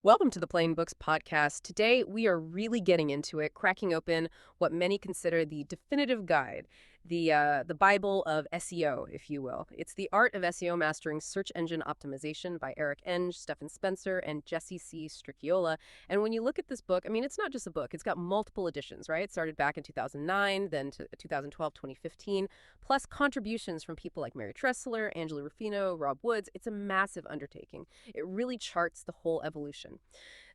Welcome to the Plain Books podcast. Today, we are really getting into it, cracking open what many consider the definitive guide, the Bible of SEO, if you will. It's the Art of SEO Mastering Search Engine Optimization by Enge, Stephan Spencer, and Jessie C. Stricchiola. And when you look at this book, I mean, it's not just a book. It's got multiple editions, right? It started back in 2009, then to 2012, 2015, plus contributions from people like Mary Tressler, Angela Rufino, Rob Woods. It's a massive undertaking. It really charts the whole evolution.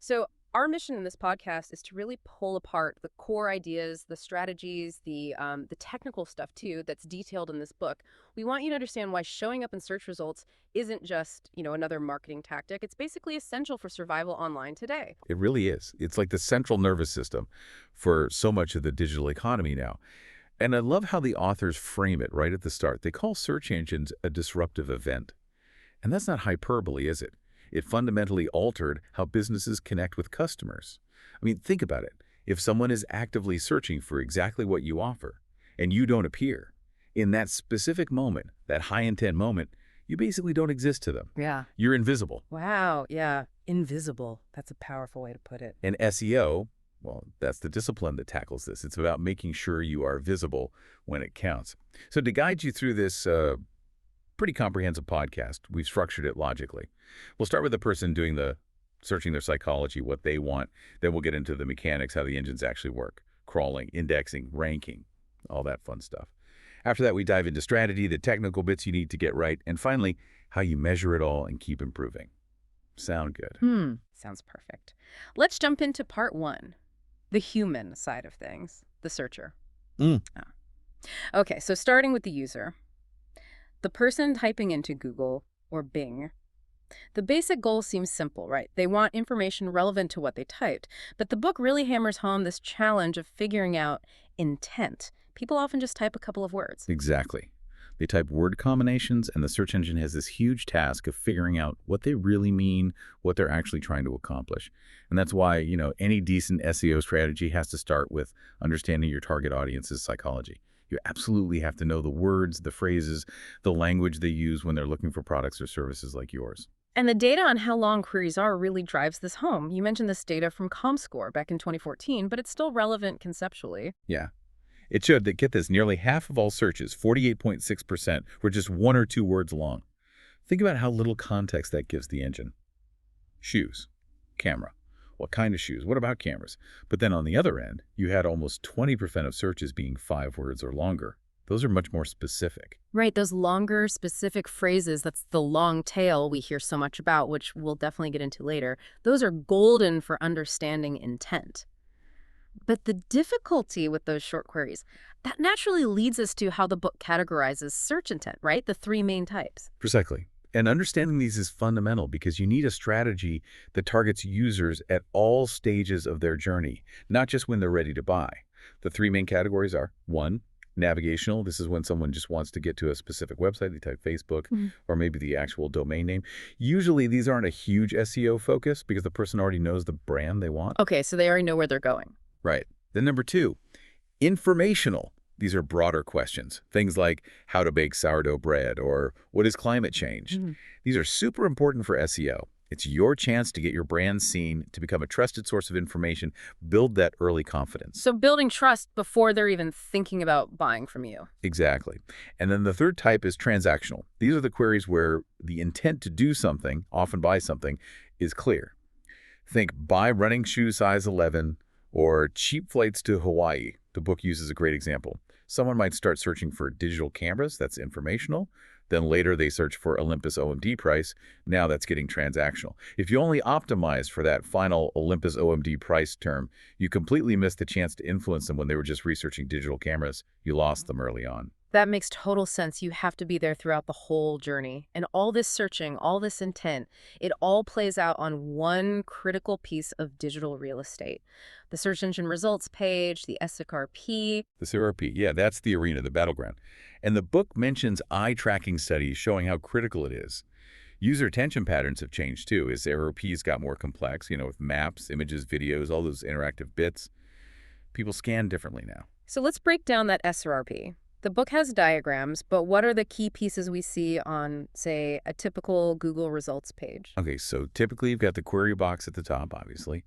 So our mission in this podcast is to really pull apart the core ideas, the strategies, the technical stuff too that's detailed in this book. We want you to understand why showing up in search results isn't just, another marketing tactic. It's basically essential for survival online today. It really is. It's like the central nervous system for so much of the digital economy now. And I love how the authors frame it right at the start. They call search engines a disruptive event. And that's not hyperbole, is it? It fundamentally altered how businesses connect with customers. I mean, think about it. If someone is actively searching for exactly what you offer, and you don't appear, in that specific moment, that high-intent moment, you basically don't exist to them. Yeah. You're invisible. Wow. Yeah. Invisible. That's a powerful way to put it. And SEO, well, that's the discipline that tackles this. It's about making sure you are visible when it counts. So to guide you through this pretty comprehensive podcast, we've structured it logically. We'll start with the person doing the searching their psychology, what they want. Then we'll get into the mechanics, how the engines actually work, crawling, indexing, ranking, all that fun stuff. After that, we dive into strategy, the technical bits you need to get right, and finally, how you measure it all and keep improving. Sound good? Sounds perfect. Let's jump into part one, the human side of things, the searcher. Okay, so starting with the user. The person typing into Google or Bing. The basic goal seems simple, right? They want information relevant to what they typed. But the book really hammers home this challenge of figuring out intent. People often just type a couple of words. Exactly. They type word combinations, and the search engine has this huge task of figuring out what they really mean, what they're actually trying to accomplish. And that's why, any decent SEO strategy has to start with understanding your target audience's psychology. You absolutely have to know the words, the phrases, the language they use when they're looking for products or services like yours. And the data on how long queries are really drives this home. You mentioned this data from ComScore back in 2014, but it's still relevant conceptually. Yeah. It showed that, get this, nearly half of all searches, 48.6%, were just one or two words long. Think about how little context that gives the engine. Shoes, camera. What kind of shoes? What about cameras? But then on the other end, you had almost 20% of searches being 5 words or longer. Those are much more specific. Right, those longer, specific phrases, that's the long tail we hear so much about, which we'll definitely get into later. Those are golden for understanding intent. But the difficulty with those short queries, that naturally leads us to how the book categorizes search intent, right? The 3 main types. Precisely. And understanding these is fundamental because you need a strategy that targets users at all stages of their journey, not just when they're ready to buy. The 3 main categories are 1, navigational. This is when someone just wants to get to a specific website. They type Facebook or maybe the actual domain name. Usually these aren't a huge SEO focus because the person already knows the brand they want. Okay, so they already know where they're going. Right. Then number 2, informational. These are broader questions. Things like how to bake sourdough bread or what is climate change. These are super important for SEO. It's your chance to get your brand seen, to become a trusted source of information, build that early confidence. So building trust before they're even thinking about buying from you. Exactly. And then the 3rd type is transactional. These are the queries where the intent to do something, often buy something, is clear. Think buy running shoe size 11 or cheap flights to Hawaii. The book uses a great example. Someone might start searching for digital cameras, that's informational. Then later they search for Olympus OMD price. Now that's getting transactional. If you only optimize for that final Olympus OMD price term, you completely missed the chance to influence them when they were just researching digital cameras. You lost them early on. That makes total sense. You have to be there throughout the whole journey. And all this searching, all this intent, it all plays out on one critical piece of digital real estate. The search engine results page, the SRP. The SRP, yeah, that's the arena, the battleground. And the book mentions eye tracking studies showing how critical it is. User attention patterns have changed too as SRPs got more complex, with maps, images, videos, all those interactive bits. People scan differently now. So let's break down that SRP. The book has diagrams, but what are the key pieces we see on, say, a typical Google results page? Okay, so typically you've got the query box at the top, obviously.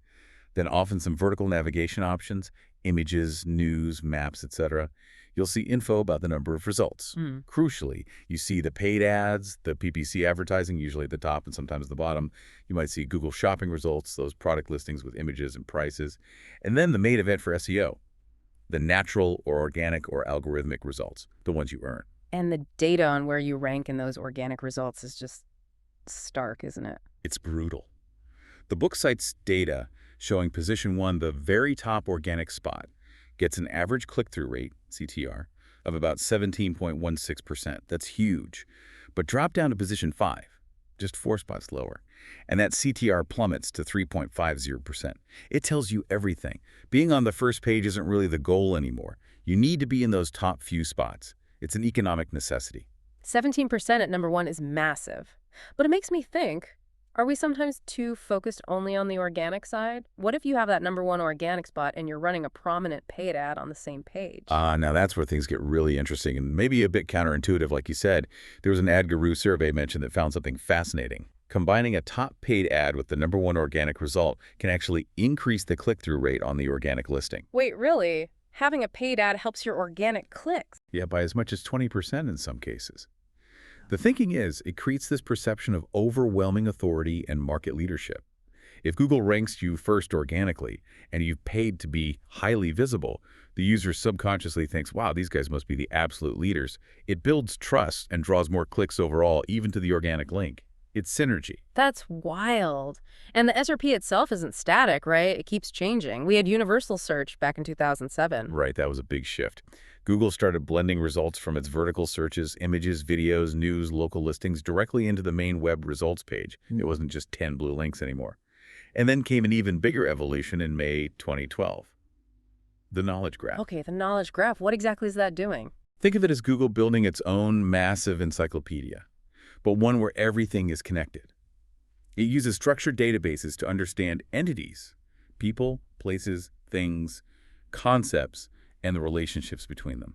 Then often some vertical navigation options, images, news, maps, etc. You'll see info about the number of results. Hmm. Crucially, you see the paid ads, the PPC advertising, usually at the top and sometimes the bottom. You might see Google shopping results, those product listings with images and prices. And then the main event for SEO, the natural or organic or algorithmic results, the ones you earn. And the data on where you rank in those organic results is just stark, isn't it? It's brutal. The book cites data showing position 1, the very top organic spot, gets an average click-through rate, CTR, of about 17.16%. That's huge. But drop down to position 5, just 4 spots lower, and that CTR plummets to 3.50%. It tells you everything. Being on the first page isn't really the goal anymore. You need to be in those top few spots. It's an economic necessity. 17% at number 1 is massive. But it makes me think, are we sometimes too focused only on the organic side? What if you have that number 1 organic spot and you're running a prominent paid ad on the same page? Now that's where things get really interesting and maybe a bit counterintuitive, like you said. There was an Ad Guru survey mentioned that found something fascinating. Combining a top paid ad with the number 1 organic result can actually increase the click-through rate on the organic listing. Wait, really? Having a paid ad helps your organic clicks? Yeah, by as much as 20% in some cases. The thinking is, it creates this perception of overwhelming authority and market leadership. If Google ranks you first organically, and you've paid to be highly visible, the user subconsciously thinks, wow, these guys must be the absolute leaders. It builds trust and draws more clicks overall, even to the organic link. It's synergy. That's wild. And the SRP itself isn't static, right? It keeps changing. We had universal search back in 2007. Right, that was a big shift. Google started blending results from its vertical searches, images, videos, news, local listings directly into the main web results page. It wasn't just 10 blue links anymore. And then came an even bigger evolution in May 2012. The knowledge graph. Okay, the knowledge graph. What exactly is that doing? Think of it as Google building its own massive encyclopedia, but one where everything is connected. It uses structured databases to understand entities, people, places, things, concepts, and the relationships between them.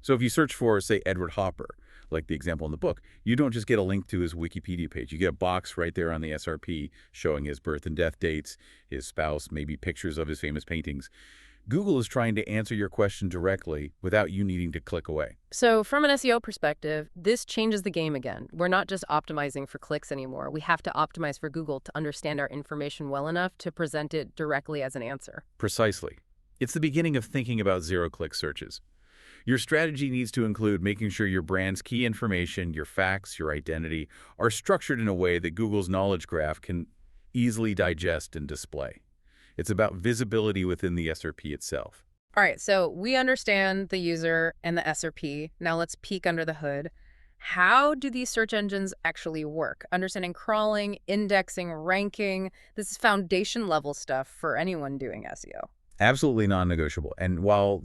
So if you search for, say, Edward Hopper, like the example in the book, you don't just get a link to his Wikipedia page. You get a box right there on the SRP showing his birth and death dates, his spouse, maybe pictures of his famous paintings. Google is trying to answer your question directly without you needing to click away. So from an SEO perspective, this changes the game again. We're not just optimizing for clicks anymore. We have to optimize for Google to understand our information well enough to present it directly as an answer. Precisely. It's the beginning of thinking about zero-click searches. Your strategy needs to include making sure your brand's key information, your facts, your identity, are structured in a way that Google's knowledge graph can easily digest and display. It's about visibility within the SRP itself. All right, so we understand the user and the SRP. Now let's peek under the hood. How do these search engines actually work? Understanding crawling, indexing, ranking, this is foundation level stuff for anyone doing SEO. Absolutely non-negotiable. And while,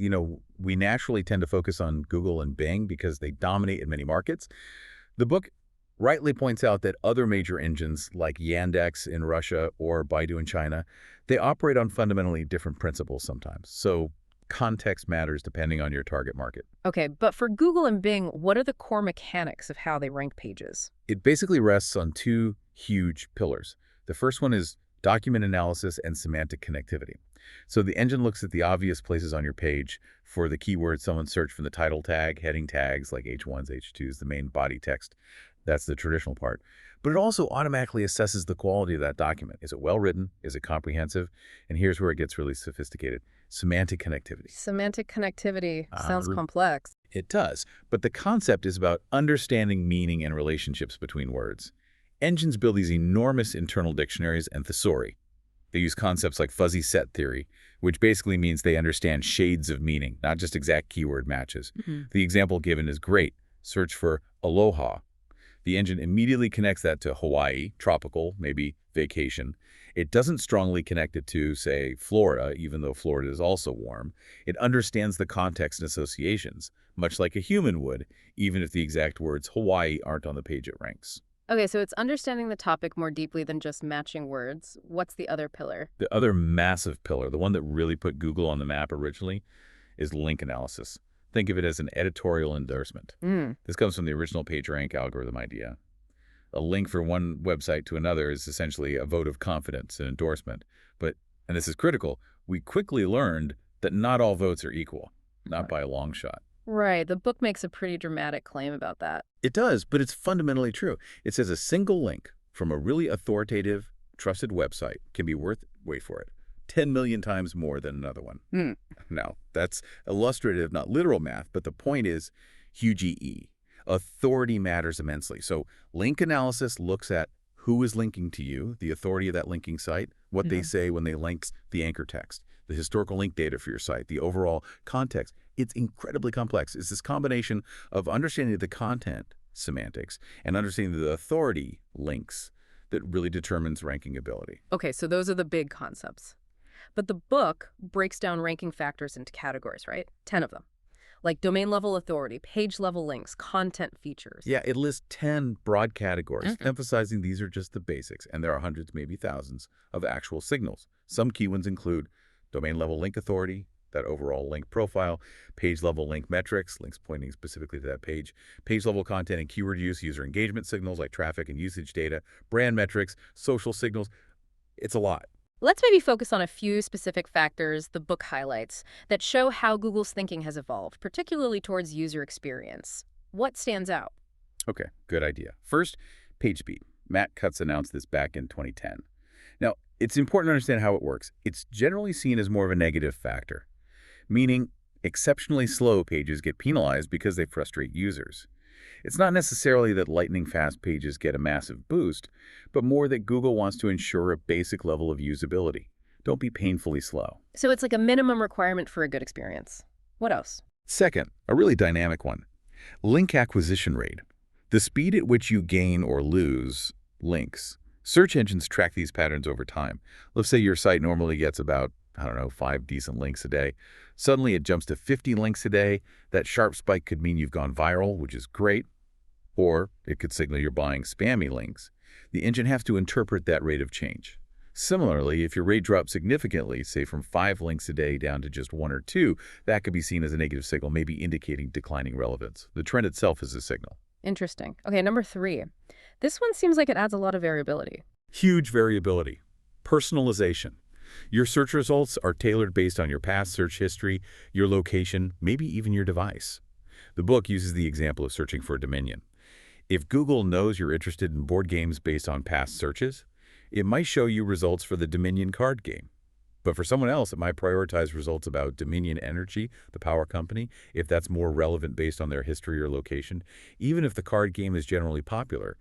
we naturally tend to focus on Google and Bing because they dominate in many markets, the book rightly points out that other major engines like Yandex in Russia or Baidu in China, they operate on fundamentally different principles sometimes. So context matters depending on your target market. Okay, but for Google and Bing, what are the core mechanics of how they rank pages? It basically rests on 2 huge pillars. The first one is document analysis and semantic connectivity. So the engine looks at the obvious places on your page for the keywords someone searched from the title tag, heading tags like H1s, H2s, the main body text. That's the traditional part. But it also automatically assesses the quality of that document. Is it well written? Is it comprehensive? And here's where it gets really sophisticated. Semantic connectivity. Semantic connectivity sounds complex. It does. But the concept is about understanding meaning and relationships between words. Engines build these enormous internal dictionaries and thesauri. They use concepts like fuzzy set theory, which basically means they understand shades of meaning, not just exact keyword matches. The example given is great. Search for aloha. The engine immediately connects that to Hawaii, tropical, maybe vacation. It doesn't strongly connect it to, say, Florida, even though Florida is also warm. It understands the context and associations, much like a human would, even if the exact words Hawaii aren't on the page it ranks. Okay, so it's understanding the topic more deeply than just matching words. What's the other pillar? The other massive pillar, the one that really put Google on the map originally, is link analysis. Think of it as an editorial endorsement. Mm. This comes from the original PageRank algorithm idea. A link from one website to another is essentially a vote of confidence, an endorsement. But, and this is critical, we quickly learned that not all votes are equal, not by a long shot. Right. The book makes a pretty dramatic claim about that. It does, but it's fundamentally true. It says a single link from a really authoritative, trusted website can be worth, wait for it, 10 million times more than another one. Mm. Now, that's illustrative, not literal math, but the point is huge EE. Authority matters immensely. So link analysis looks at who is linking to you, the authority of that linking site, what they say when they link the anchor text, the historical link data for your site, the overall context. It's incredibly complex. It's this combination of understanding the content semantics and understanding the authority links that really determines ranking ability. Okay, so those are the big concepts. But the book breaks down ranking factors into categories, right? 10 of them. Like domain-level authority, page-level links, content features. Yeah, it lists 10 broad categories, emphasizing these are just the basics, and there are hundreds, maybe thousands, of actual signals. Some key ones include domain-level link authority, that overall link profile, page-level link metrics, links pointing specifically to that page, page-level content and keyword use, user engagement signals like traffic and usage data, brand metrics, social signals. It's a lot. Let's maybe focus on a few specific factors the book highlights that show how Google's thinking has evolved, particularly towards user experience. What stands out? Okay, good idea. First, page speed. Matt Cutts announced this back in 2010. Now, it's important to understand how it works. It's generally seen as more of a negative factor, meaning exceptionally slow pages get penalized because they frustrate users. It's not necessarily that lightning-fast pages get a massive boost, but more that Google wants to ensure a basic level of usability. Don't be painfully slow. So it's like a minimum requirement for a good experience. What else? Second, a really dynamic one, link acquisition rate. The speed at which you gain or lose links. Search engines track these patterns over time. Let's say your site normally gets about, 5 decent links a day. Suddenly it jumps to 50 links a day. That sharp spike could mean you've gone viral, which is great. Or it could signal you're buying spammy links. The engine has to interpret that rate of change. Similarly, if your rate drops significantly, say from 5 links a day down to just 1 or 2, that could be seen as a negative signal, maybe indicating declining relevance. The trend itself is a signal. Interesting. Okay, number 3. This one seems like it adds a lot of variability. Huge variability. Personalization. Your search results are tailored based on your past search history, your location, maybe even your device. The book uses the example of searching for a dominion. If Google knows you're interested in board games based on past searches, it might show you results for the Dominion card game. But for someone else, it might prioritize results about Dominion Energy, the power company, if that's more relevant based on their history or location. Even if the card game is generally popular,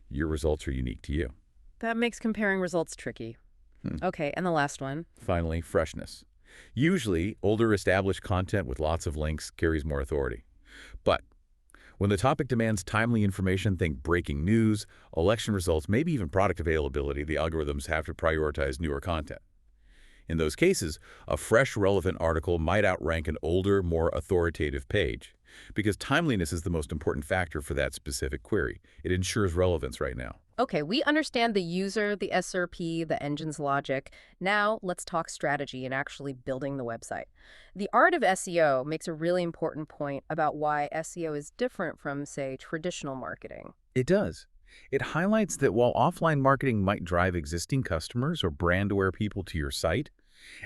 your results are unique to you. That makes comparing results tricky. Okay, and the last one. Finally, freshness. Usually, older established content with lots of links carries more authority. But when the topic demands timely information, think breaking news, election results, maybe even product availability, the algorithms have to prioritize newer content. In those cases, a fresh, relevant article might outrank an older, more authoritative page, because timeliness is the most important factor for that specific query. It ensures relevance right now. Okay, we understand the user, the SRP, the engine's logic. Now let's talk strategy and actually building the website. The Art of SEO makes a really important point about why SEO is different from, say, traditional marketing. It does. It highlights that while offline marketing might drive existing customers or brand-aware people to your site,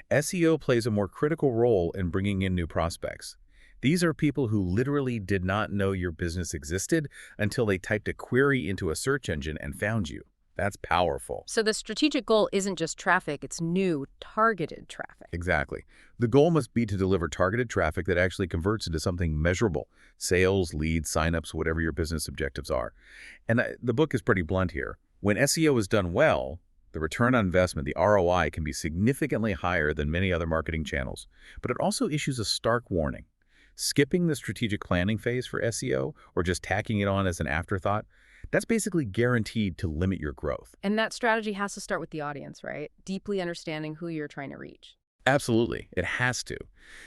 SEO plays a more critical role in bringing in new prospects. These are people who literally did not know your business existed until they typed a query into a search engine and found you. That's powerful. So the strategic goal isn't just traffic, it's new, targeted traffic. Exactly. The goal must be to deliver targeted traffic that actually converts into something measurable. Sales, leads, signups, whatever your business objectives are. And the book is pretty blunt here. When SEO is done well, the return on investment, the ROI, can be significantly higher than many other marketing channels. But it also issues a stark warning. Skipping the strategic planning phase for SEO or just tacking it on as an afterthought, that's basically guaranteed to limit your growth. And that strategy has to start with the audience, right? Deeply understanding who you're trying to reach. Absolutely. It has to.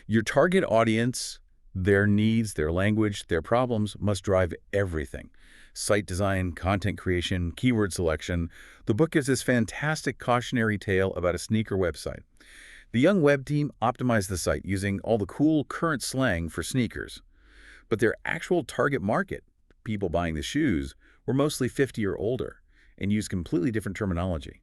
Your target audience, their needs, their language, their problems must drive everything. Site design, content creation, keyword selection. The book is this fantastic cautionary tale about a sneaker website. The young web team optimized the site using all the cool current slang for sneakers. But their actual target market, people buying the shoes, were mostly 50 or older and used completely different terminology.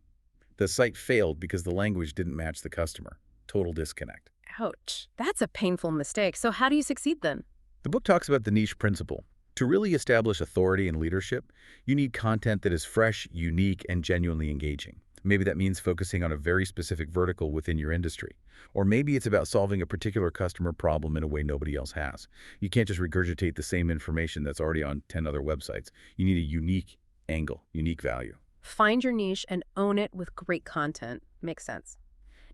The site failed because the language didn't match the customer. Total disconnect. Ouch. That's a painful mistake. So how do you succeed then? The book talks about the niche principle. To really establish authority and leadership, you need content that is fresh, unique, and genuinely engaging. Maybe that means focusing on a very specific vertical within your industry. Or maybe it's about solving a particular customer problem in a way nobody else has. You can't just regurgitate the same information that's already on 10 other websites. You need a unique angle, unique value. Find your niche and own it with great content. Makes sense.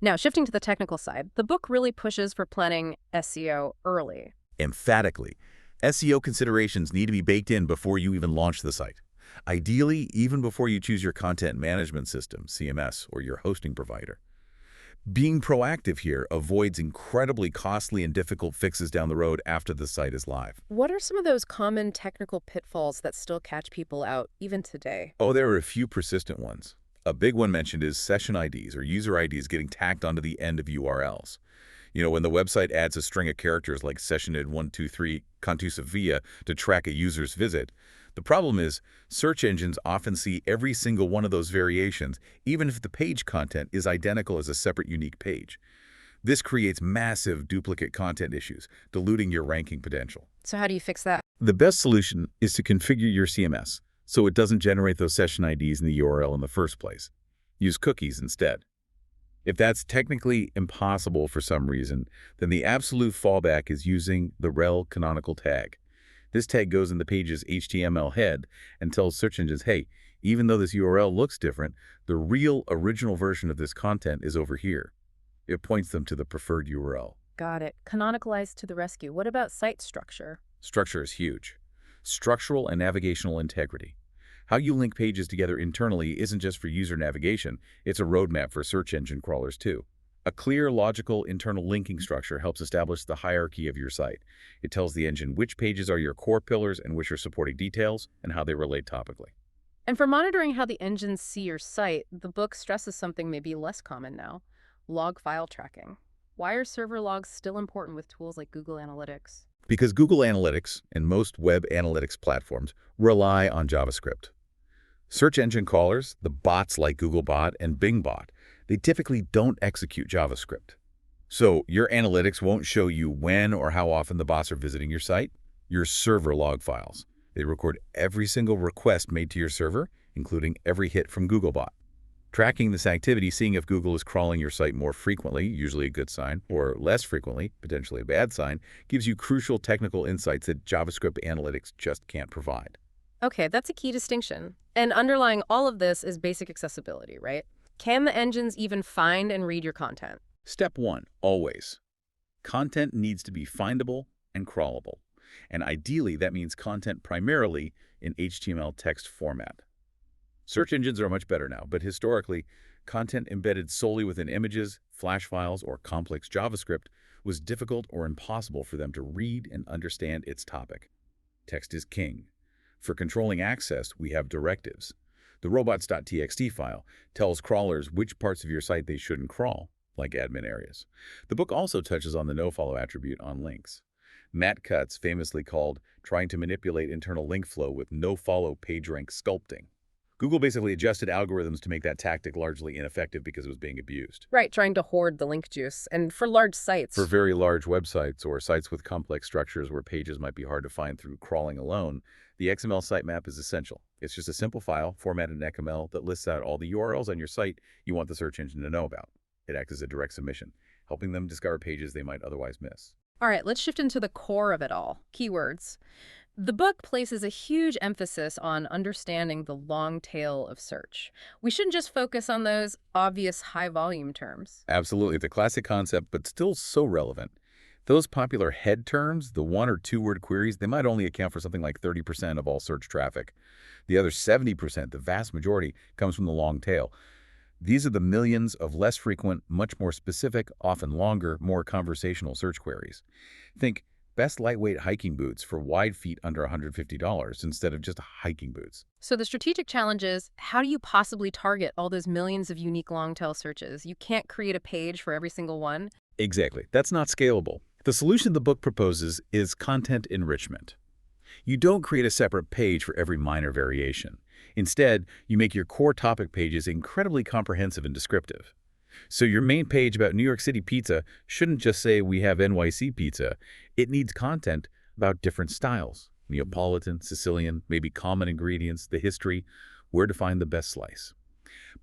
Now, shifting to the technical side, the book really pushes for planning SEO early. Emphatically, SEO considerations need to be baked in before you even launch the site. Ideally, even before you choose your content management system, CMS, or your hosting provider. Being proactive here avoids incredibly costly and difficult fixes down the road after the site is live. What are some of those common technical pitfalls that still catch people out, even today? Oh, there are a few persistent ones. A big one mentioned is session IDs or user IDs getting tacked onto the end of URLs. When the website adds a string of characters like sessionid123 contusivia to track a user's visit, the problem is search engines often see every single one of those variations, even if the page content is identical as a separate unique page. This creates massive duplicate content issues, diluting your ranking potential. So how do you fix that? The best solution is to configure your CMS so it doesn't generate those session IDs in the URL in the first place. Use cookies instead. If that's technically impossible for some reason, then the absolute fallback is using the rel canonical tag. This tag goes in the page's HTML head and tells search engines, hey, even though this URL looks different, the real original version of this content is over here. It points them to the preferred URL. Got it. Canonicalized to the rescue. What about site structure? Structure is huge. Structural and navigational integrity. How you link pages together internally isn't just for user navigation, it's a roadmap for search engine crawlers too. A clear, logical, internal linking structure helps establish the hierarchy of your site. It tells the engine which pages are your core pillars and which are supporting details and how they relate topically. And for monitoring how the engines see your site, the book stresses something maybe less common now: log file tracking. Why are server logs still important with tools like Google Analytics? Because Google Analytics and most web analytics platforms rely on JavaScript. Search engine crawlers, the bots like Googlebot and BingBot, they typically don't execute JavaScript. So your analytics won't show you when or how often the bots are visiting your site. Your server log files. They record every single request made to your server, including every hit from Googlebot. Tracking this activity, seeing if Google is crawling your site more frequently, usually a good sign, or less frequently, potentially a bad sign, gives you crucial technical insights that JavaScript analytics just can't provide. Okay, that's a key distinction. And underlying all of this is basic accessibility, right? Can the engines even find and read your content? Step 1, always. Content needs to be findable and crawlable. And ideally, that means content primarily in HTML text format. Search engines are much better now, but historically, content embedded solely within images, flash files, or complex JavaScript was difficult or impossible for them to read and understand its topic. Text is king. For controlling access, we have directives. The robots.txt file tells crawlers which parts of your site they shouldn't crawl, like admin areas. The book also touches on the nofollow attribute on links. Matt Cutts famously called trying to manipulate internal link flow with nofollow PageRank sculpting. Google basically adjusted algorithms to make that tactic largely ineffective because it was being abused. Right, trying to hoard the link juice. And for large sites. For very large websites or sites with complex structures where pages might be hard to find through crawling alone, the XML sitemap is essential. It's just a simple file formatted in XML that lists out all the URLs on your site you want the search engine to know about. It acts as a direct submission, helping them discover pages they might otherwise miss. All right, let's shift into the core of it all, keywords. The book places a huge emphasis on understanding the long tail of search. We shouldn't just focus on those obvious high-volume terms. Absolutely. The classic concept, but still so relevant. Those popular head terms, the 1- or 2-word queries, they might only account for something like 30% of all search traffic. The other 70%, the vast majority, comes from the long tail. These are the millions of less frequent, much more specific, often longer, more conversational search queries. Think best lightweight hiking boots for wide feet under $150 instead of just hiking boots. So the strategic challenge is, how do you possibly target all those millions of unique long tail searches? You can't create a page for every single one. Exactly. That's not scalable. The solution the book proposes is content enrichment. You don't create a separate page for every minor variation. Instead, you make your core topic pages incredibly comprehensive and descriptive. So your main page about New York City pizza shouldn't just say we have NYC pizza. It needs content about different styles, Neapolitan, Sicilian, maybe common ingredients, the history, where to find the best slice.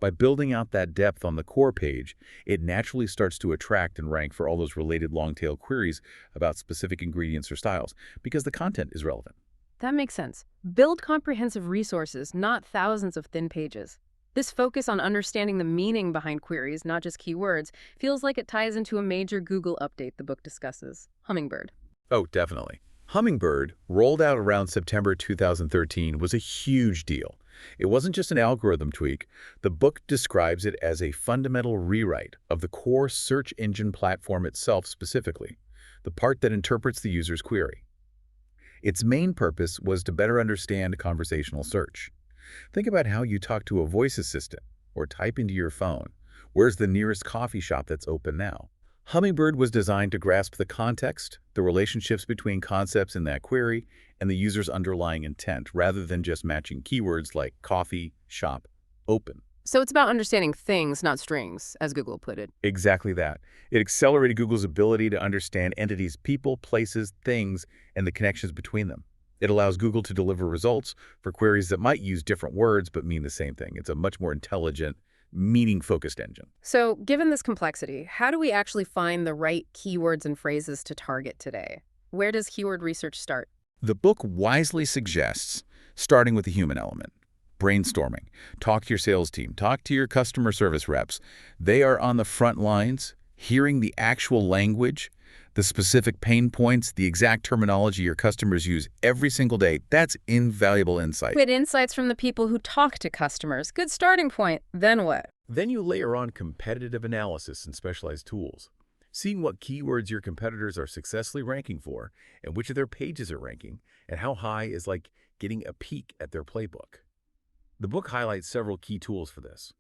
By building out that depth on the core page, it naturally starts to attract and rank for all those related long-tail queries about specific ingredients or styles, because the content is relevant. That makes sense. Build comprehensive resources, not thousands of thin pages. This focus on understanding the meaning behind queries, not just keywords, feels like it ties into a major Google update the book discusses, Hummingbird. Oh, definitely. Hummingbird, rolled out around September 2013, was a huge deal. It wasn't just an algorithm tweak. The book describes it as a fundamental rewrite of the core search engine platform itself specifically, the part that interprets the user's query. Its main purpose was to better understand conversational search. Think about how you talk to a voice assistant or type into your phone. Where's the nearest coffee shop that's open now? Hummingbird was designed to grasp the context, the relationships between concepts in that query, and the user's underlying intent, rather than just matching keywords like coffee, shop, open. So it's about understanding things, not strings, as Google put it. Exactly that. It accelerated Google's ability to understand entities, people, places, things, and the connections between them. It allows Google to deliver results for queries that might use different words but mean the same thing. It's a much more intelligent, meaning-focused engine. So, given this complexity, how do we actually find the right keywords and phrases to target today? Where does keyword research start? The book wisely suggests starting with the human element. Brainstorming. Talk to your sales team. Talk to your customer service reps. They are on the front lines, hearing the actual language, the specific pain points, the exact terminology your customers use every single day. That's invaluable insight. With insights from the people who talk to customers. Good starting point. Then what? Then you layer on competitive analysis and specialized tools. Seeing what keywords your competitors are successfully ranking for and which of their pages are ranking and how high is like getting a peek at their playbook. The book highlights several key tools for this.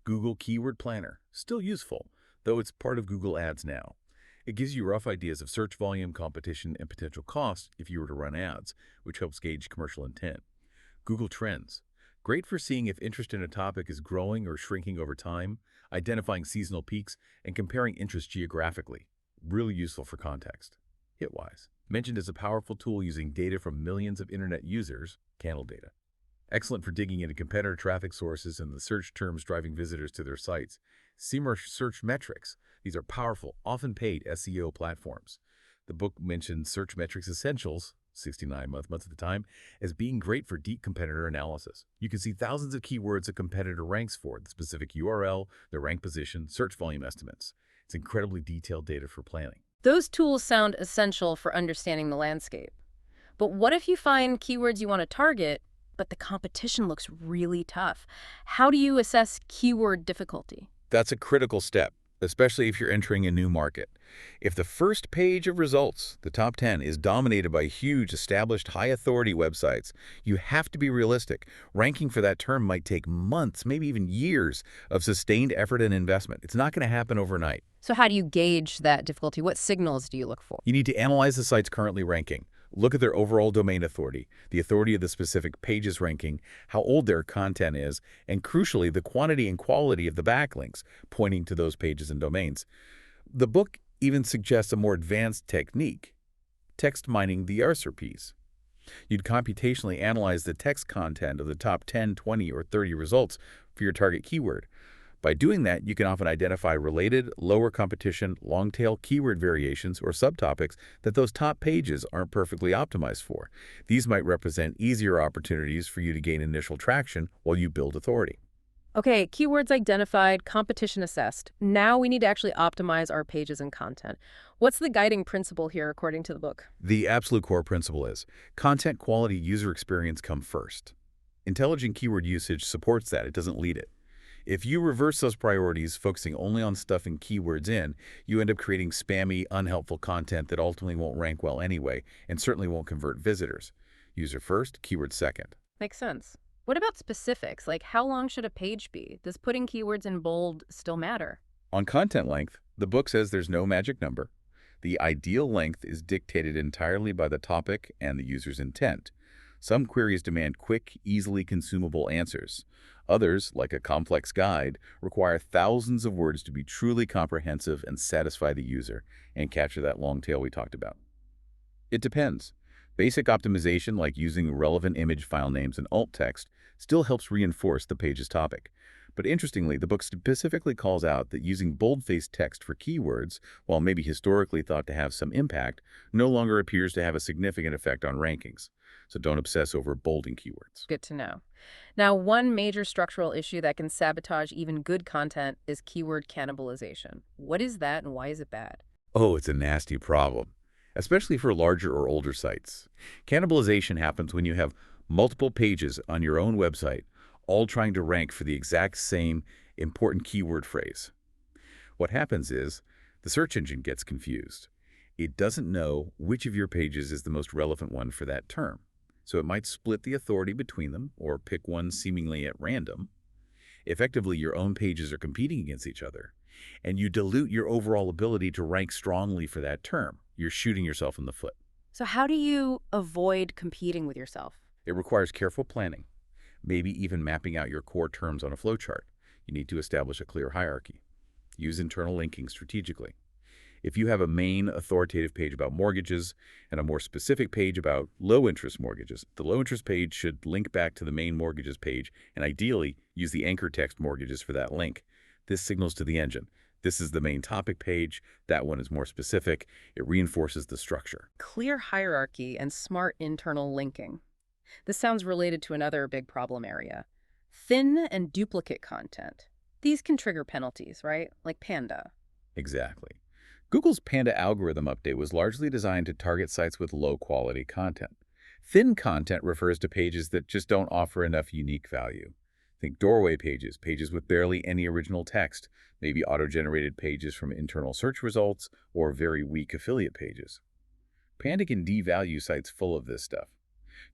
Google Keyword Planner, still useful, though it's part of Google Ads now. It gives you rough ideas of search volume, competition, and potential cost if you were to run ads, which helps gauge commercial intent. Google Trends, great for seeing if interest in a topic is growing or shrinking over time, identifying seasonal peaks, and comparing interest geographically. Really useful for context. Hitwise, mentioned as a powerful tool using data from millions of internet users, candle data. Excellent for digging into competitor traffic sources and the search terms driving visitors to their sites. Semrush Search Metrics. These are powerful, often paid SEO platforms. The book mentions Search Metrics Essentials, 69 months at the time, as being great for deep competitor analysis. You can see thousands of keywords a competitor ranks for, the specific URL, their rank position, search volume estimates. It's incredibly detailed data for planning. Those tools sound essential for understanding the landscape. But what if you find keywords you want to target, but the competition looks really tough? How do you assess keyword difficulty? That's a critical step, especially if you're entering a new market. If the first page of results, the top 10, is dominated by huge, established, high-authority websites, you have to be realistic. Ranking for that term might take months, maybe even years, of sustained effort and investment. It's not going to happen overnight. So how do you gauge that difficulty? What signals do you look for? You need to analyze the site's currently ranking. Look at their overall domain authority, the authority of the specific page's ranking, how old their content is, and crucially, the quantity and quality of the backlinks pointing to those pages and domains. The book even suggests a more advanced technique, text mining the RSRPs. You'd computationally analyze the text content of the top 10, 20, or 30 results for your target keyword. By doing that, you can often identify related, lower competition, long-tail keyword variations or subtopics that those top pages aren't perfectly optimized for. These might represent easier opportunities for you to gain initial traction while you build authority. Okay, keywords identified, competition assessed. Now we need to actually optimize our pages and content. What's the guiding principle here according to the book? The absolute core principle is content quality, user experience come first. Intelligent keyword usage supports that. It doesn't lead it. If you reverse those priorities, focusing only on stuffing keywords in, you end up creating spammy, unhelpful content that ultimately won't rank well anyway, and certainly won't convert visitors. User first, keyword second. Makes sense. What about specifics? Like how long should a page be? Does putting keywords in bold still matter? On content length, the book says there's no magic number. The ideal length is dictated entirely by the topic and the user's intent. Some queries demand quick, easily consumable answers. Others, like a complex guide, require thousands of words to be truly comprehensive and satisfy the user and capture that long tail we talked about. It depends. Basic optimization, like using relevant image file names and alt text, still helps reinforce the page's topic. But interestingly, the book specifically calls out that using bold-faced text for keywords, while maybe historically thought to have some impact, no longer appears to have a significant effect on rankings. So don't obsess over bolding keywords. Good to know. Now, one major structural issue that can sabotage even good content is keyword cannibalization. What is that and why is it bad? Oh, it's a nasty problem, especially for larger or older sites. Cannibalization happens when you have multiple pages on your own website, all trying to rank for the exact same important keyword phrase. What happens is the search engine gets confused. It doesn't know which of your pages is the most relevant one for that term. So it might split the authority between them or pick one seemingly at random. Effectively, your own pages are competing against each other, and you dilute your overall ability to rank strongly for that term. You're shooting yourself in the foot. So how do you avoid competing with yourself? It requires careful planning, maybe even mapping out your core terms on a flowchart. You need to establish a clear hierarchy. Use internal linking strategically. If you have a main authoritative page about mortgages and a more specific page about low-interest mortgages, the low-interest page should link back to the main mortgages page and ideally use the anchor text mortgages for that link. This signals to the engine. This is the main topic page. That one is more specific. It reinforces the structure. Clear hierarchy and smart internal linking. This sounds related to another big problem area. Thin and duplicate content. These can trigger penalties, right? Like Panda. Exactly. Google's Panda algorithm update was largely designed to target sites with low-quality content. Thin content refers to pages that just don't offer enough unique value. Think doorway pages, pages with barely any original text, maybe auto-generated pages from internal search results, or very weak affiliate pages. Panda can devalue sites full of this stuff.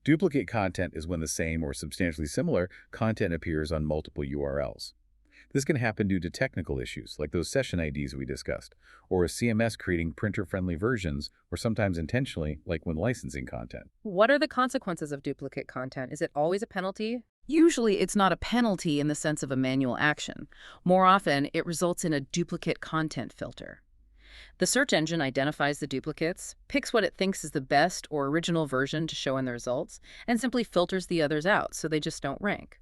Duplicate content is when the same or substantially similar content appears on multiple URLs. This can happen due to technical issues, like those session IDs we discussed, or a CMS creating printer-friendly versions, or sometimes intentionally, like when licensing content. What are the consequences of duplicate content? Is it always a penalty? Usually, it's not a penalty in the sense of a manual action. More often, it results in a duplicate content filter. The search engine identifies the duplicates, picks what it thinks is the best or original version to show in the results, and simply filters the others out so they just don't rank.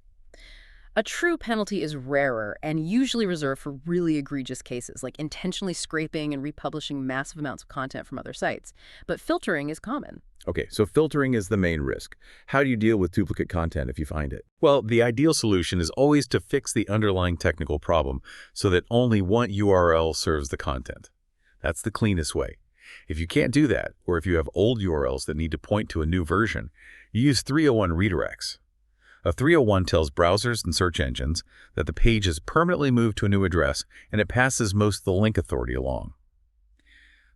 A true penalty is rarer and usually reserved for really egregious cases, like intentionally scraping and republishing massive amounts of content from other sites. But filtering is common. Okay, so filtering is the main risk. How do you deal with duplicate content if you find it? Well, the ideal solution is always to fix the underlying technical problem so that only one URL serves the content. That's the cleanest way. If you can't do that, or if you have old URLs that need to point to a new version, you use 301 redirects. A 301 tells browsers and search engines that the page is permanently moved to a new address, and it passes most of the link authority along.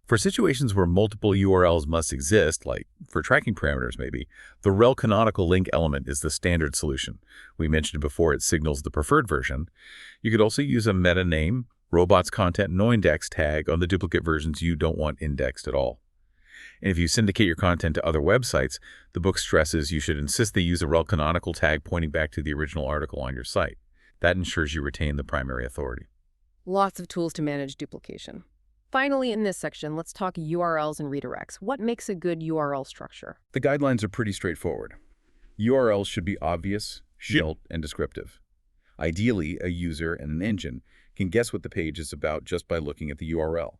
For situations where multiple URLs must exist, like for tracking parameters maybe, the rel canonical link element is the standard solution. We mentioned before it signals the preferred version. You could also use a meta name, robots content no index tag on the duplicate versions you don't want indexed at all. And if you syndicate your content to other websites, the book stresses you should insist they use a rel canonical tag pointing back to the original article on your site. That ensures you retain the primary authority. Lots of tools to manage duplication. Finally, in this section, let's talk URLs and redirects. What makes a good URL structure? The guidelines are pretty straightforward. URLs should be obvious, short, and descriptive. Ideally, a user and an engine can guess what the page is about just by looking at the URL.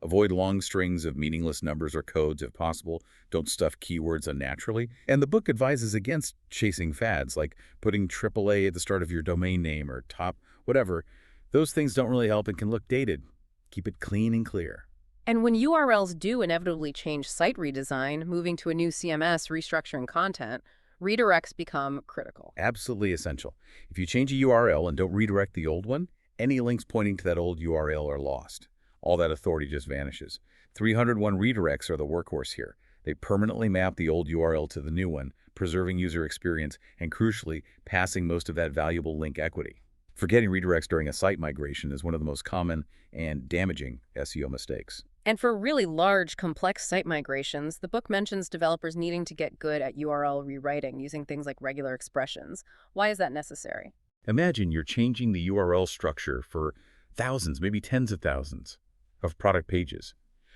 Avoid long strings of meaningless numbers or codes if possible. Don't stuff keywords unnaturally. And the book advises against chasing fads, like putting AAA at the start of your domain name or top whatever. Those things don't really help and can look dated. Keep it clean and clear. And when URLs do inevitably change site redesign, moving to a new CMS, restructuring content, redirects become critical. Absolutely essential. If you change a URL and don't redirect the old one, any links pointing to that old URL are lost. All that authority just vanishes. 301 redirects are the workhorse here. They permanently map the old URL to the new one, preserving user experience and, crucially, passing most of that valuable link equity. Forgetting redirects during a site migration is one of the most common and damaging SEO mistakes. And for really large, complex site migrations, the book mentions developers needing to get good at URL rewriting using things like regular expressions. Why is that necessary? Imagine you're changing the URL structure for thousands, maybe tens of thousands of product pages.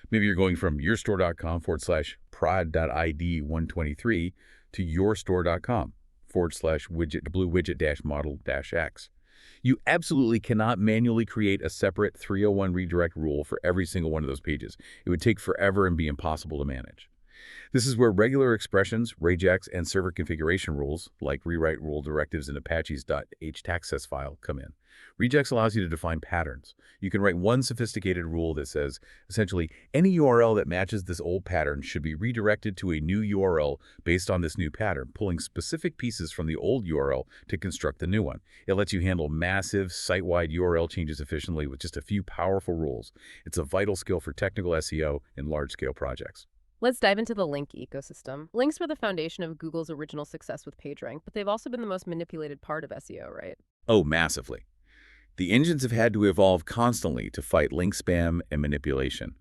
Maybe you're going from yourstore.com/prod.id 123 to yourstore.com/widget blue widget model X. You absolutely cannot manually create a separate 301 redirect rule for every single one of those pages. It would take forever and be impossible to manage. This is where regular expressions, regex, and server configuration rules, like rewrite rule directives in Apache's .htaccess file, come in. Regex allows you to define patterns. You can write one sophisticated rule that says, essentially, any URL that matches this old pattern should be redirected to a new URL based on this new pattern, pulling specific pieces from the old URL to construct the new one. It lets you handle massive, site-wide URL changes efficiently with just a few powerful rules. It's a vital skill for technical SEO in large-scale projects. Let's dive into the link ecosystem. Links were the foundation of Google's original success with PageRank, but they've also been the most manipulated part of SEO, right? Oh, massively. The engines have had to evolve constantly to fight link spam and manipulation.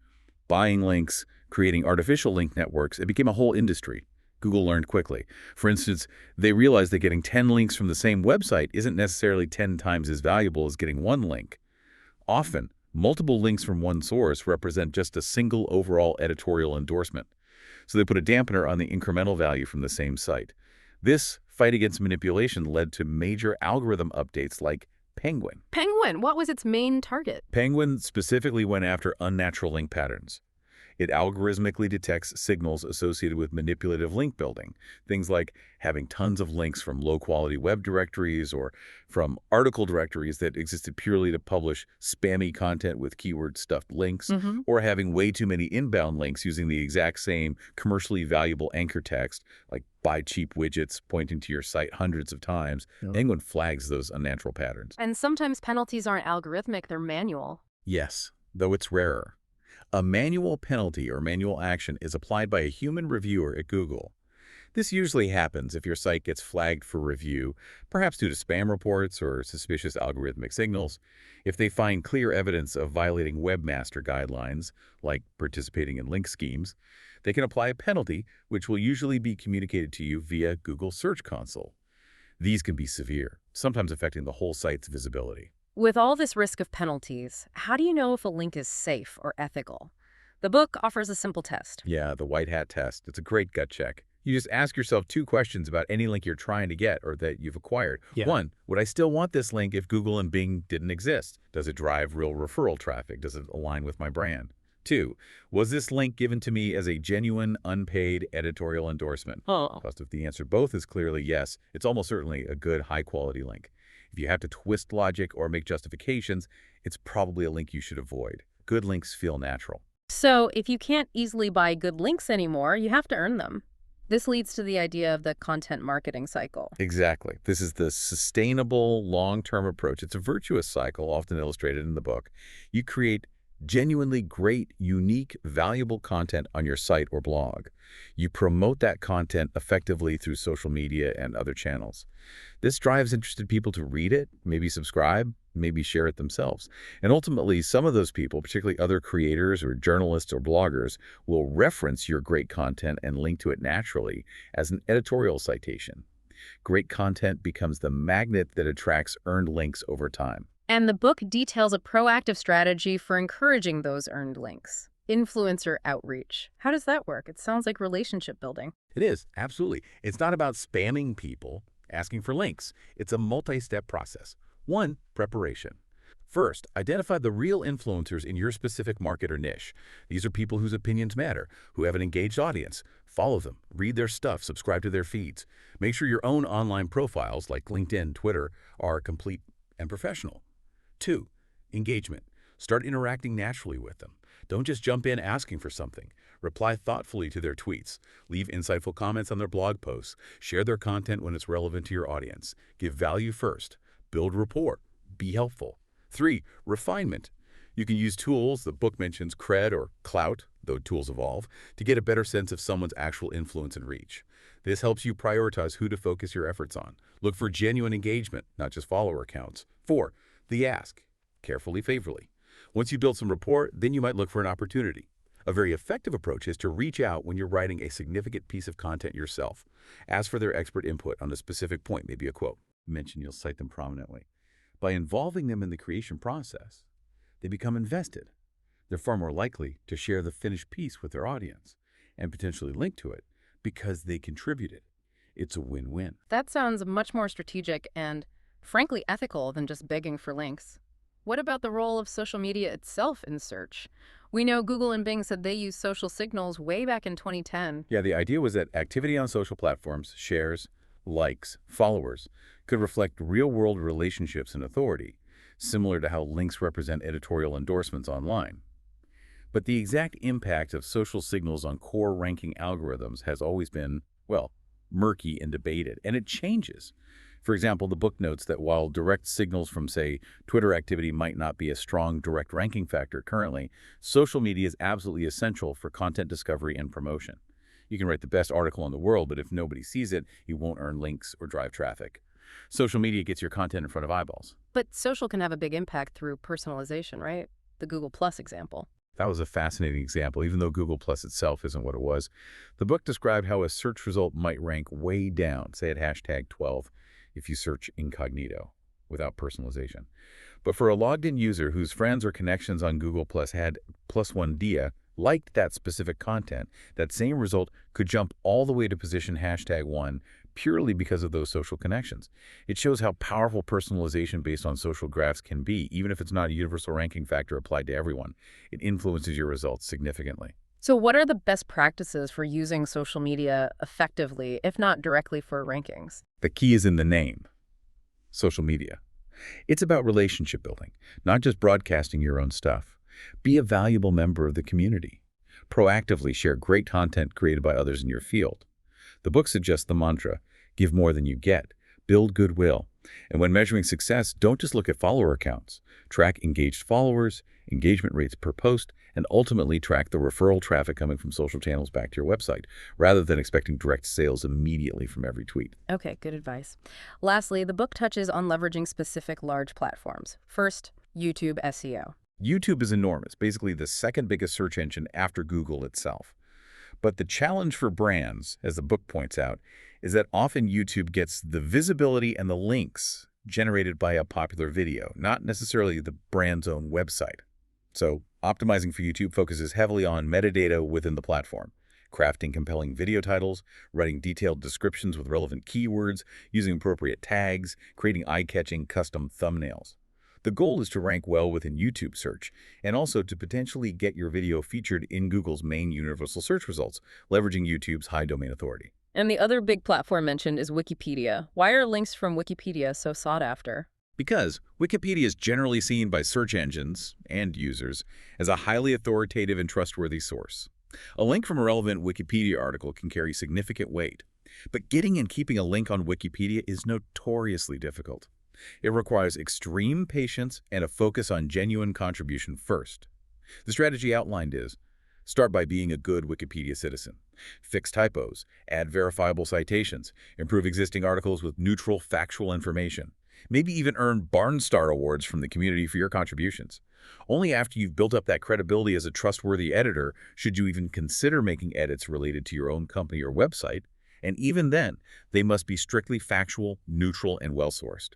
Buying links, creating artificial link networks, it became a whole industry. Google learned quickly. For instance, they realized that getting 10 links from the same website isn't necessarily 10 times as valuable as getting one link. Often, multiple links from one source represent just a single overall editorial endorsement. So they put a dampener on the incremental value from the same site. This fight against manipulation led to major algorithm updates like Penguin. Penguin, what was its main target? Penguin specifically went after unnatural link patterns. It algorithmically detects signals associated with manipulative link building, things like having tons of links from low-quality web directories or from article directories that existed purely to publish spammy content with keyword-stuffed links, or having way too many inbound links using the exact same commercially valuable anchor text, like buy cheap widgets pointing to your site hundreds of times. Penguin flags those unnatural patterns. And sometimes penalties aren't algorithmic, they're manual. Yes, though it's rarer. A manual penalty or manual action is applied by a human reviewer at Google. This usually happens if your site gets flagged for review, perhaps due to spam reports or suspicious algorithmic signals. If they find clear evidence of violating webmaster guidelines, like participating in link schemes, they can apply a penalty, which will usually be communicated to you via Google Search Console. These can be severe, sometimes affecting the whole site's visibility. With all this risk of penalties, how do you know if a link is safe or ethical? The book offers a simple test. Yeah, the white hat test. It's a great gut check. You just ask yourself 2 questions about any link you're trying to get or that you've acquired. 1, would I still want this link if Google and Bing didn't exist? Does it drive real referral traffic? Does it align with my brand? 2, was this link given to me as a genuine, unpaid editorial endorsement? Because if the answer both is clearly yes, it's almost certainly a good, high-quality link. If you have to twist logic or make justifications, it's probably a link you should avoid. Good links feel natural. So if you can't easily buy good links anymore, you have to earn them. This leads to the idea of the content marketing cycle. Exactly. This is the sustainable, long-term approach. It's a virtuous cycle, often illustrated in the book. You create genuinely great, unique, valuable content on your site or blog. You promote that content effectively through social media and other channels. This drives interested people to read it, maybe subscribe, maybe share it themselves. And ultimately, some of those people, particularly other creators or journalists or bloggers, will reference your great content and link to it naturally as an editorial citation. Great content becomes the magnet that attracts earned links over time. And the book details a proactive strategy for encouraging those earned links. Influencer outreach. How does that work? It sounds like relationship building. It is, absolutely. It's not about spamming people asking for links. It's a multi-step process. 1, preparation. First, identify the real influencers in your specific market or niche. These are people whose opinions matter, who have an engaged audience. Follow them, read their stuff, subscribe to their feeds. Make sure your own online profiles, like LinkedIn, Twitter, are complete and professional. 2, engagement. Start interacting naturally with them. Don't just jump in asking for something. Reply thoughtfully to their tweets. Leave insightful comments on their blog posts. Share their content when it's relevant to your audience. Give value first. Build rapport. Be helpful. 3, refinement. You can use tools, the book mentions cred or clout, though tools evolve, to get a better sense of someone's actual influence and reach. This helps you prioritize who to focus your efforts on. Look for genuine engagement, not just follower counts. 4, the ask. Carefully, favorably. Once you build some rapport, then you might look for an opportunity. A very effective approach is to reach out when you're writing a significant piece of content yourself. Ask for their expert input on a specific point, maybe a quote. Mention you'll cite them prominently. By involving them in the creation process, they become invested. They're far more likely to share the finished piece with their audience and potentially link to it because they contributed. It's a win-win. That sounds much more strategic and, frankly, ethical than just begging for links. What about the role of social media itself in search? We know Google and Bing said they used social signals way back in 2010. Yeah, the idea was that activity on social platforms, shares, likes, followers, could reflect real-world relationships and authority, similar to how links represent editorial endorsements online. But the exact impact of social signals on core ranking algorithms has always been, well, murky and debated, and it changes. For example, the book notes that while direct signals from, say, Twitter activity might not be a strong direct ranking factor currently, social media is absolutely essential for content discovery and promotion. You can write the best article in the world, but if nobody sees it, you won't earn links or drive traffic. Social media gets your content in front of eyeballs. But social can have a big impact through personalization, right? The Google Plus example. That was a fascinating example, even though Google Plus itself isn't what it was. The book described how a search result might rank way down, say at hashtag 12, if you search incognito, without personalization. But for a logged-in user whose friends or connections on Google Plus had +1 dia, liked that specific content, that same result could jump all the way to position hashtag 1 purely because of those social connections. It shows how powerful personalization based on social graphs can be, even if it's not a universal ranking factor applied to everyone. It influences your results significantly. So what are the best practices for using social media effectively, if not directly for rankings? The key is in the name, social media. It's about relationship building, not just broadcasting your own stuff. Be a valuable member of the community. Proactively share great content created by others in your field. The book suggests the mantra, give more than you get, build goodwill. And when measuring success, don't just look at follower counts. Track engaged followers, engagement rates per post, and ultimately track the referral traffic coming from social channels back to your website, rather than expecting direct sales immediately from every tweet. Okay, good advice. Lastly, the book touches on leveraging specific large platforms. First, YouTube SEO. YouTube is enormous, basically the second biggest search engine after Google itself. But the challenge for brands, as the book points out, is that often YouTube gets the visibility and the links generated by a popular video, not necessarily the brand's own website. So optimizing for YouTube focuses heavily on metadata within the platform, crafting compelling video titles, writing detailed descriptions with relevant keywords, using appropriate tags, creating eye-catching custom thumbnails. The goal is to rank well within YouTube search, and also to potentially get your video featured in Google's main universal search results, leveraging YouTube's high domain authority. And the other big platform mentioned is Wikipedia. Why are links from Wikipedia so sought after? Because Wikipedia is generally seen by search engines and users as a highly authoritative and trustworthy source. A link from a relevant Wikipedia article can carry significant weight, but getting and keeping a link on Wikipedia is notoriously difficult. It requires extreme patience and a focus on genuine contribution first. The strategy outlined is, start by being a good Wikipedia citizen. Fix typos, add verifiable citations, improve existing articles with neutral, factual information. Maybe even earn Barnstar awards from the community for your contributions. Only after you've built up that credibility as a trustworthy editor should you even consider making edits related to your own company or website, and even then, they must be strictly factual, neutral, and well-sourced.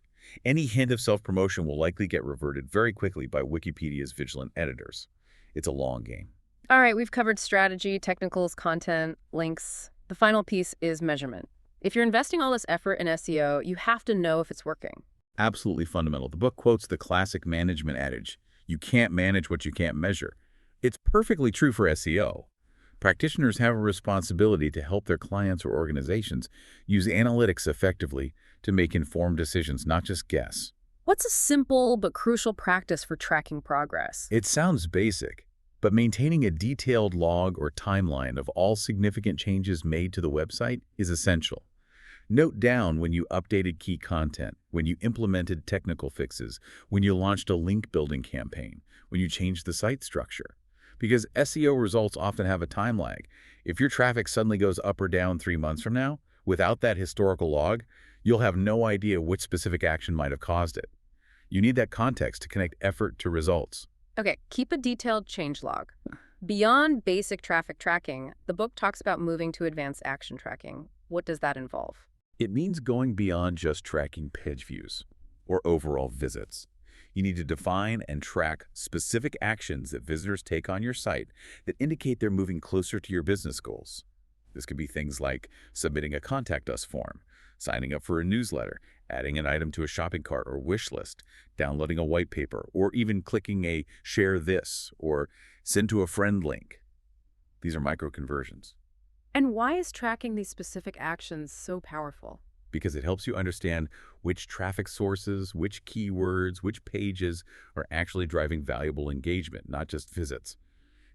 Any hint of self-promotion will likely get reverted very quickly by Wikipedia's vigilant editors. It's a long game. All right, we've covered strategy, technicals, content, links. The final piece is measurement. If you're investing all this effort in SEO, you have to know if it's working. Absolutely fundamental. The book quotes the classic management adage, you can't manage what you can't measure. It's perfectly true for SEO. Practitioners have a responsibility to help their clients or organizations use analytics effectively to make informed decisions, not just guess. What's a simple but crucial practice for tracking progress? It sounds basic, but maintaining a detailed log or timeline of all significant changes made to the website is essential. Note down when you updated key content, when you implemented technical fixes, when you launched a link building campaign, when you changed the site structure. Because SEO results often have a time lag. If your traffic suddenly goes up or down 3 months from now, without that historical log, you'll have no idea which specific action might have caused it. You need that context to connect effort to results. Okay, keep a detailed change log. Beyond basic traffic tracking, the book talks about moving to advanced action tracking. What does that involve? It means going beyond just tracking page views or overall visits. You need to define and track specific actions that visitors take on your site that indicate they're moving closer to your business goals. This could be things like submitting a Contact Us form, signing up for a newsletter, adding an item to a shopping cart or wish list, downloading a white paper, or even clicking a share this or send to a friend link. These are micro conversions And why is tracking these specific actions so powerful? because it helps you understand which traffic sources, which keywords, which pages are actually driving valuable engagement, not just visits.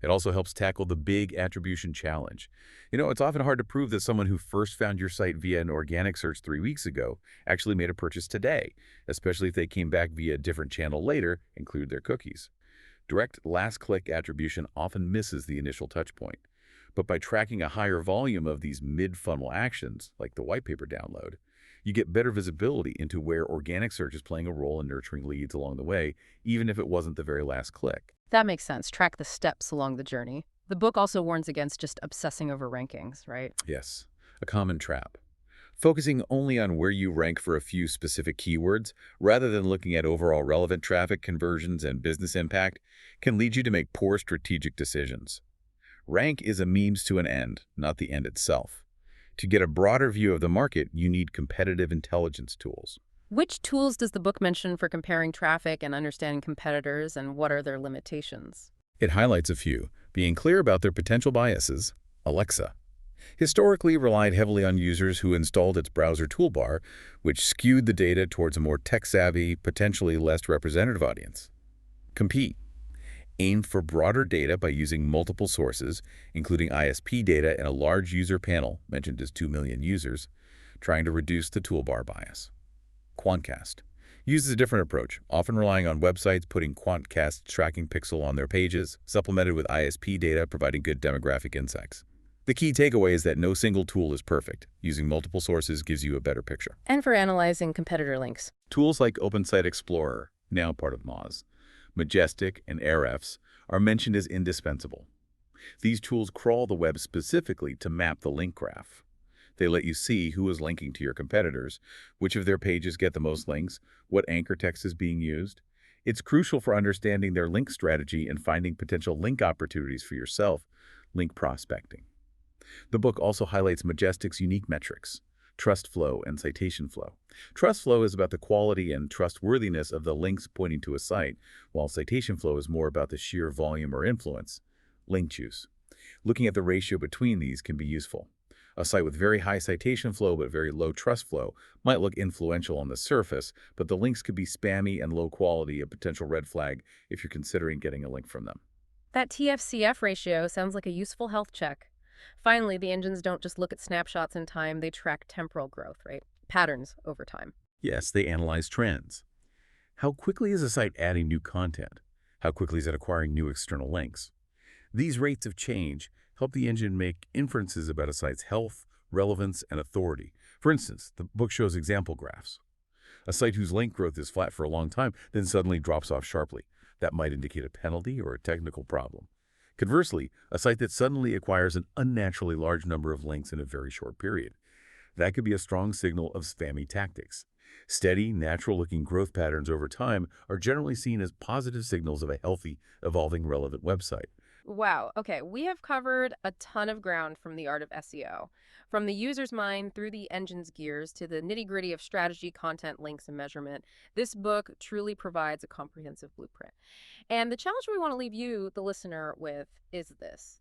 It also helps tackle the big attribution challenge. It's often hard to prove that someone who first found your site via an organic search 3 weeks ago actually made a purchase today, especially if they came back via a different channel later and cleared their cookies. Direct last-click attribution often misses the initial touch point. But by tracking a higher volume of these mid-funnel actions, like the white paper download, you get better visibility into where organic search is playing a role in nurturing leads along the way, even if it wasn't the very last click. That makes sense. Track the steps along the journey. The book also warns against just obsessing over rankings, right? Yes, a common trap. Focusing only on where you rank for a few specific keywords, rather than looking at overall relevant traffic conversions and business impact, can lead you to make poor strategic decisions. Rank is a means to an end, not the end itself. To get a broader view of the market, you need competitive intelligence tools. Which tools does the book mention for comparing traffic and understanding competitors, and what are their limitations? It highlights a few, being clear about their potential biases. Alexa historically relied heavily on users who installed its browser toolbar, which skewed the data towards a more tech-savvy, potentially less representative audience. Compete aimed for broader data by using multiple sources, including ISP data and a large user panel, mentioned as 2 million users, trying to reduce the toolbar bias. Quantcast uses a different approach, often relying on websites putting Quantcast tracking pixel on their pages, supplemented with ISP data providing good demographic insights. The key takeaway is that no single tool is perfect. Using multiple sources gives you a better picture. And for analyzing competitor links. Tools like Open Site Explorer, now part of Moz, Majestic, and Ahrefs are mentioned as indispensable. These tools crawl the web specifically to map the link graph. They let you see who is linking to your competitors, which of their pages get the most links, what anchor text is being used. It's crucial for understanding their link strategy and finding potential link opportunities for yourself, link prospecting. The book also highlights Majestic's unique metrics, trust flow and citation flow. Trust flow is about the quality and trustworthiness of the links pointing to a site, while citation flow is more about the sheer volume or influence. Link juice. Looking at the ratio between these can be useful. A site with very high citation flow but very low trust flow might look influential on the surface, but the links could be spammy and low quality, a potential red flag if you're considering getting a link from them. That TFCF ratio sounds like a useful health check. Finally, the engines don't just look at snapshots in time, they track temporal growth, right? Patterns over time. Yes, they analyze trends. How quickly is a site adding new content? How quickly is it acquiring new external links? These rates of change help the engine make inferences about a site's health, relevance, and authority. For instance, the book shows example graphs. A site whose link growth is flat for a long time then suddenly drops off sharply. That might indicate a penalty or a technical problem. Conversely, a site that suddenly acquires an unnaturally large number of links in a very short period. That could be a strong signal of spammy tactics. Steady, natural-looking growth patterns over time are generally seen as positive signals of a healthy, evolving, relevant website. Wow. Okay, we have covered a ton of ground from the art of SEO. From the user's mind through the engine's gears to the nitty-gritty of strategy, content, links, and measurement, this book truly provides a comprehensive blueprint. And the challenge we want to leave you, the listener, with is this.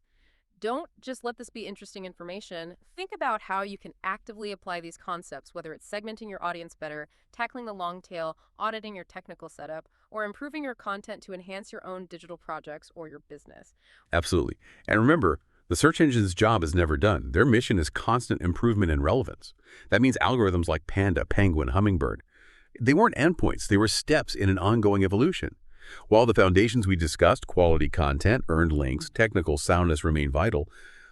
Don't just let this be interesting information. Think about how you can actively apply these concepts, whether it's segmenting your audience better, tackling the long tail, auditing your technical setup, or improving your content to enhance your own digital projects or your business. Absolutely. And remember, the search engine's job is never done. Their mission is constant improvement and relevance. That means algorithms like Panda, Penguin, Hummingbird. They weren't endpoints. They were steps in an ongoing evolution. While the foundations we discussed, quality content, earned links, technical soundness remain vital,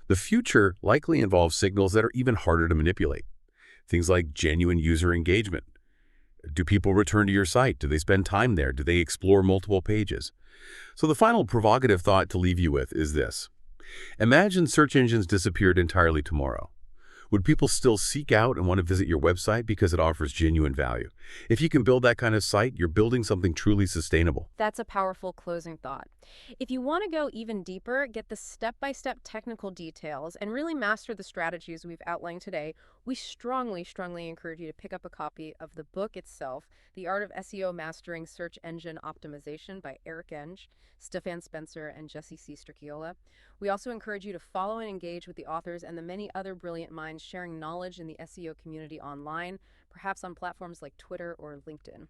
the future likely involves signals that are even harder to manipulate. Things like genuine user engagement. Do people return to your site? Do they spend time there? Do they explore multiple pages? So the final provocative thought to leave you with is this. Imagine search engines disappeared entirely tomorrow. Would people still seek out and want to visit your website because it offers genuine value? If you can build that kind of site, you're building something truly sustainable. That's a powerful closing thought. If you want to go even deeper, get the step-by-step technical details, and really master the strategies we've outlined today, we strongly encourage you to pick up a copy of the book itself, The Art of SEO Mastering Search Engine Optimization by Enge, Stephan Spencer, and Jessie C. Stricchiola. We also encourage you to follow and engage with the authors and the many other brilliant minds sharing knowledge in the SEO community online, perhaps on platforms like Twitter or LinkedIn.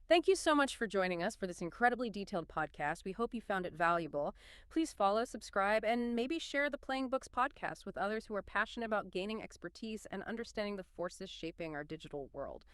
Thank you so much for joining us for this incredibly detailed podcast. We hope you found it valuable. Please follow, subscribe, and maybe share the Playing Books podcast with others who are passionate about gaining expertise and understanding the forces shaping our digital world.